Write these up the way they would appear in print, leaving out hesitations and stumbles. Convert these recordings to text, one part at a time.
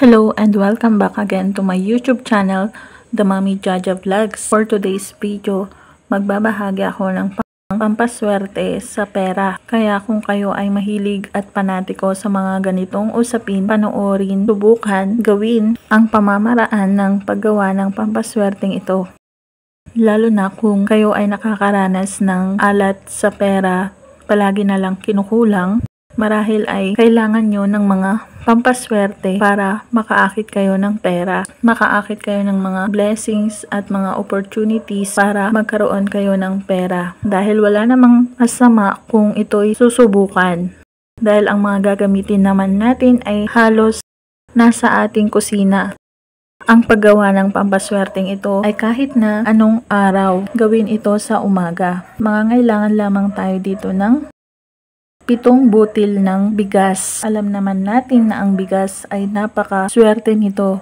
Hello and welcome back again to my YouTube channel, The Mommy Jaja Vlogs. For today's video, magbabahagi ako ng pampaswerte sa pera. Kaya kung kayo ay mahilig at panatiko sa mga ganitong usapin, panoorin, subukan, gawin ang pamamaraan ng paggawa ng pampaswerteng ito. Lalo na kung kayo ay nakakaranas ng alat sa pera, palagi na lang kinukulang. Marahil ay kailangan nyo ng mga pampaswerte para makaakit kayo ng pera, makaakit kayo ng mga blessings at mga opportunities para magkaroon kayo ng pera. Dahil wala namang masama kung ito'y susubukan. Dahil ang mga gagamitin naman natin ay halos nasa ating kusina. Ang paggawa ng pampaswerteng ito ay kahit na anong araw, gawin ito sa umaga. Mangangailangan lamang tayo dito ng 7 butil ng bigas. Alam naman natin na ang bigas ay napakaswerte nito.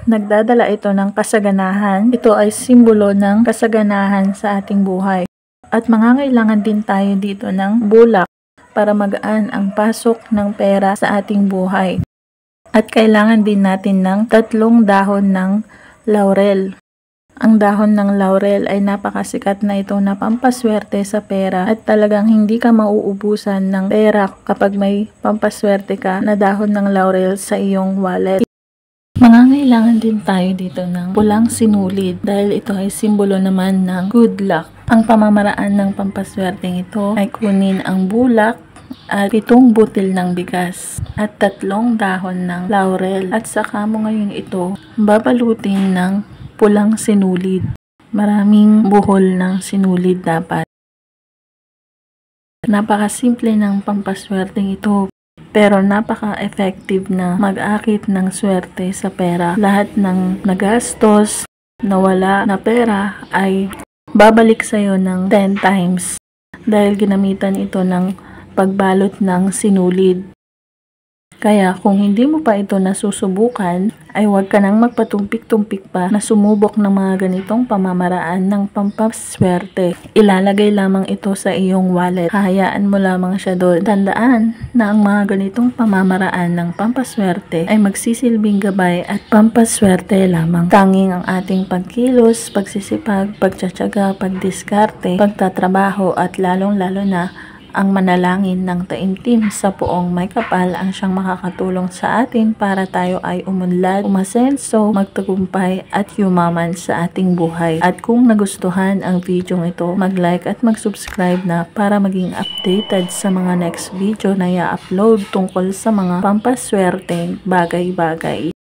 Nagdadala ito ng kasaganahan. Ito ay simbolo ng kasaganahan sa ating buhay. At mangangailangan din tayo dito ng bulak para magaan ang pasok ng pera sa ating buhay. At kailangan din natin ng 3 dahon ng laurel. Ang dahon ng laurel ay napakasikat na ito na pampaswerte sa pera at talagang hindi ka mauubusan ng pera kapag may pampaswerte ka na dahon ng laurel sa iyong wallet. Mangangailangan din tayo dito ng pulang sinulid dahil ito ay simbolo naman ng good luck. Ang pamamaraan ng pampaswerteng ito ay kunin ang bulak at 7 butil ng bigas at 3 dahon ng laurel at saka mo ngayon ito babalutin ng pulang sinulid. Maraming buhol ng sinulid dapat. Napakasimple ng pampaswerteng ito pero napaka-effective na mag-akit ng swerte sa pera. Lahat ng nagastos, nawala na pera ay babalik sa iyo ng 10 times dahil ginamitan ito ng pagbalot ng sinulid. Kaya kung hindi mo pa ito nasusubukan, ay huwag ka nang magpatumpik-tumpik pa na sumubok ng mga ganitong pamamaraan ng pampaswerte. Ilalagay lamang ito sa iyong wallet. Hahayaan mo lamang siya doon. Tandaan na ang mga ganitong pamamaraan ng pampaswerte ay magsisilbing gabay at pampaswerte lamang. Tanging ang ating pagkilos, pagsisipag, pagtsatsaga, pagdiskarte, pagtatrabaho at lalong-lalo na ang manalangin ng taimtim sa Poong May Kapal ang siyang makakatulong sa atin para tayo ay umunlad, umasenso, magtagumpay at yumaman sa ating buhay. At kung nagustuhan ang video ito, mag-like at mag-subscribe na para maging updated sa mga next video na i-upload tungkol sa mga pampaswerteng bagay-bagay.